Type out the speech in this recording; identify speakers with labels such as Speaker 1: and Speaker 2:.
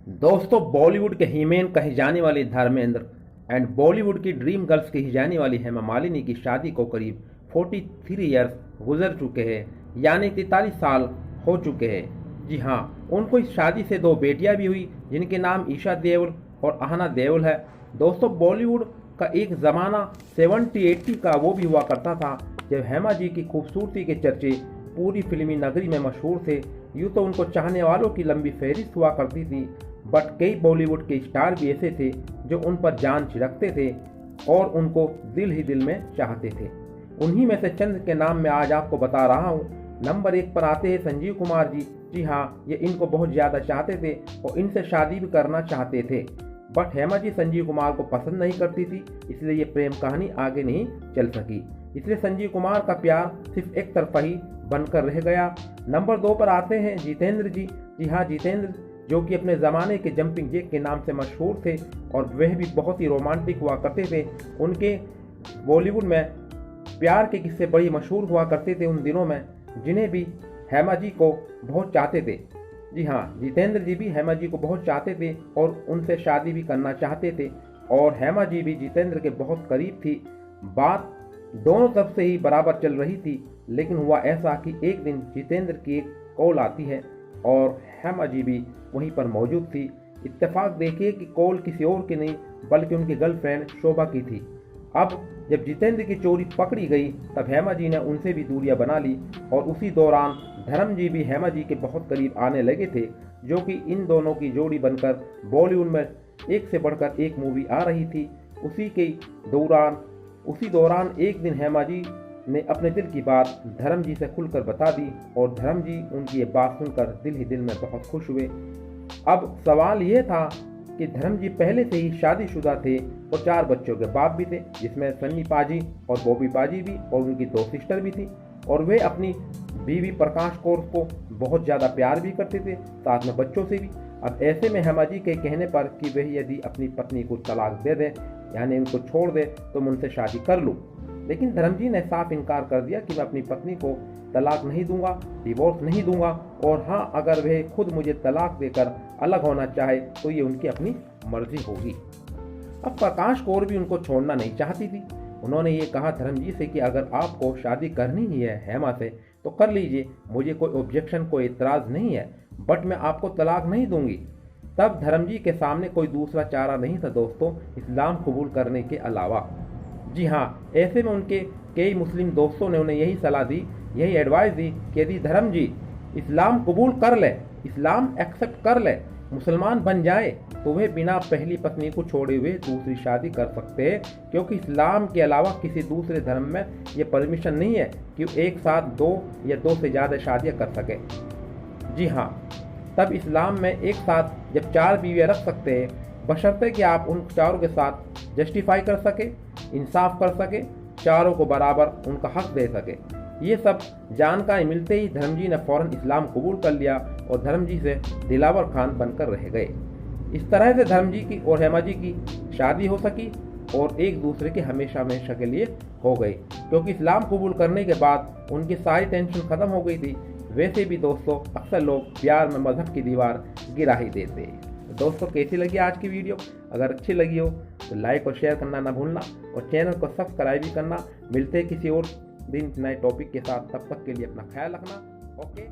Speaker 1: दोस्तों, बॉलीवुड के हीमेन कही जाने वाली धर्मेंद्र एंड बॉलीवुड की ड्रीम गर्ल्स कही जाने वाली हेमा मालिनी की शादी को करीब 43 ईयर्स गुजर चुके हैं, यानी 43 साल हो चुके हैं। जी हाँ, उनको इस शादी से 2 बेटियां भी हुई, जिनके नाम ईशा देओल और आहना देओल है। दोस्तों, बॉलीवुड का एक ज़माना 70-80 का वो भी हुआ करता था जब हेमा जी की खूबसूरती के चर्चे पूरी फिल्मी नगरी में मशहूर थे। यूँ तो उनको चाहने वालों की लंबी फहरिस्त हुआ करती थी, बट कई बॉलीवुड के स्टार भी ऐसे थे जो उन पर जान छिड़कते थे और उनको दिल ही दिल में चाहते थे। उन्हीं में से चंद के नाम मैं आज आपको बता रहा हूँ। नंबर 1 पर आते हैं संजीव कुमार जी। जी हाँ, ये इनको बहुत ज़्यादा चाहते थे और इनसे शादी भी करना चाहते थे, बट हेमा जी संजीव कुमार को पसंद नहीं करती थी, इसलिए ये प्रेम कहानी आगे नहीं चल सकी। इसलिए संजीव कुमार का प्यार सिर्फ एक तरफा ही बनकर रह गया। नंबर 2 पर आते हैं जितेंद्र जी। जी हाँ, जितेंद्र जो कि अपने ज़माने के जंपिंग जैक के नाम से मशहूर थे और वह भी बहुत ही रोमांटिक हुआ करते थे। उनके बॉलीवुड में प्यार के किस्से बड़ी मशहूर हुआ करते थे उन दिनों में, जिन्हें भी हेमा जी को बहुत चाहते थे। जी हाँ, जितेंद्र जी भी हेमा जी को बहुत चाहते थे और उनसे शादी भी करना चाहते थे और हेमा जी भी जितेंद्र के बहुत करीब थी। बात दोनों तरफ से ही बराबर चल रही थी, लेकिन हुआ ऐसा कि एक दिन जितेंद्र की एक कॉल आती है और हेमा जी भी वहीं पर मौजूद थी। इत्तेफाक देखिए कि कॉल किसी और की नहीं बल्कि उनकी गर्लफ्रेंड शोभा की थी। अब जब जितेंद्र की चोरी पकड़ी गई तब हेमा जी ने उनसे भी दूरियां बना ली और उसी दौरान धर्म जी भी हेमा जी के बहुत करीब आने लगे थे, जो कि इन दोनों की जोड़ी बनकर बॉलीवुड में एक से बढ़कर एक मूवी आ रही थी। उसी दौरान एक दिन हेमा जी ने अपने दिल की बात धर्म जी से खुलकर बता दी और धर्म जी उनकी ये बात सुनकर दिल ही दिल में बहुत खुश हुए। अब सवाल ये था कि धर्म जी पहले से ही शादीशुदा थे और 4 बच्चों के बाप भी थे, जिसमें सन्नी पाजी और बॉबी पाजी भी और उनकी 2 सिस्टर भी थी, और वे अपनी बीवी प्रकाश कौर को बहुत ज़्यादा प्यार भी करते थे, साथ में बच्चों से भी। अब ऐसे में हेमा जी के कहने पर कि वह यदि अपनी पत्नी को तलाक दे दे, यानी उनको छोड़ दे, तो मैं उनसे शादी कर लूँ, लेकिन धर्म जी ने साफ इनकार कर दिया कि मैं अपनी पत्नी को तलाक नहीं दूंगा, डिवोर्स नहीं दूंगा, और हाँ, अगर वह खुद मुझे तलाक देकर अलग होना चाहे तो ये उनकी अपनी मर्जी होगी। अब प्रकाश कौर भी उनको छोड़ना नहीं चाहती थी। उन्होंने ये कहा धर्म जी से कि अगर आपको शादी करनी ही है हेमा से तो कर लीजिए, मुझे कोई ऑब्जेक्शन, कोई इतराज़ नहीं है, बट मैं आपको तलाक नहीं दूंगी। तब धर्म जी के सामने कोई दूसरा चारा नहीं था दोस्तों, इस्लाम कबूल करने के अलावा। जी हाँ, ऐसे में उनके कई मुस्लिम दोस्तों ने उन्हें यही सलाह दी, यही एडवाइस दी कि यदि धर्म जी इस्लाम कबूल कर ले, इस्लाम एक्सेप्ट कर ले, मुसलमान बन जाए, तो वह बिना पहली पत्नी को छोड़े हुए दूसरी शादी कर सकते हैं, क्योंकि इस्लाम के अलावा किसी दूसरे धर्म में ये परमिशन नहीं है कि एक साथ 2 या 2 से ज़्यादा शादियाँ कर सके। जी हाँ, तब इस्लाम में एक साथ जब 4 बीवियाँ रख सकते हैं, बशर्ते कि आप उन चारों के साथ जस्टिफाई कर सके, इंसाफ कर सके, चारों को बराबर उनका हक दे सके। ये सब जानकारी मिलते ही धर्म जी ने फौरन इस्लाम कबूल कर लिया और धर्म जी से दिलावर खान बनकर रह गए। इस तरह से धर्म जी की और हेमा जी की शादी हो सकी और एक दूसरे के हमेशा हमेशा के लिए हो गई, क्योंकि इस्लाम कबूल करने के बाद उनकी सारी टेंशन ख़त्म हो गई थी। वैसे भी दोस्तों, अक्सर लोग प्यार में मजहब की दीवार गिरा ही देते हैं। दोस्तों, कैसी लगी आज की वीडियो? अगर अच्छी लगी हो तो लाइक और शेयर करना ना भूलना और चैनल को सब्सक्राइब भी करना। मिलते हैं किसी और दिन नए टॉपिक के साथ, तब तक के लिए अपना ख्याल रखना। ओके।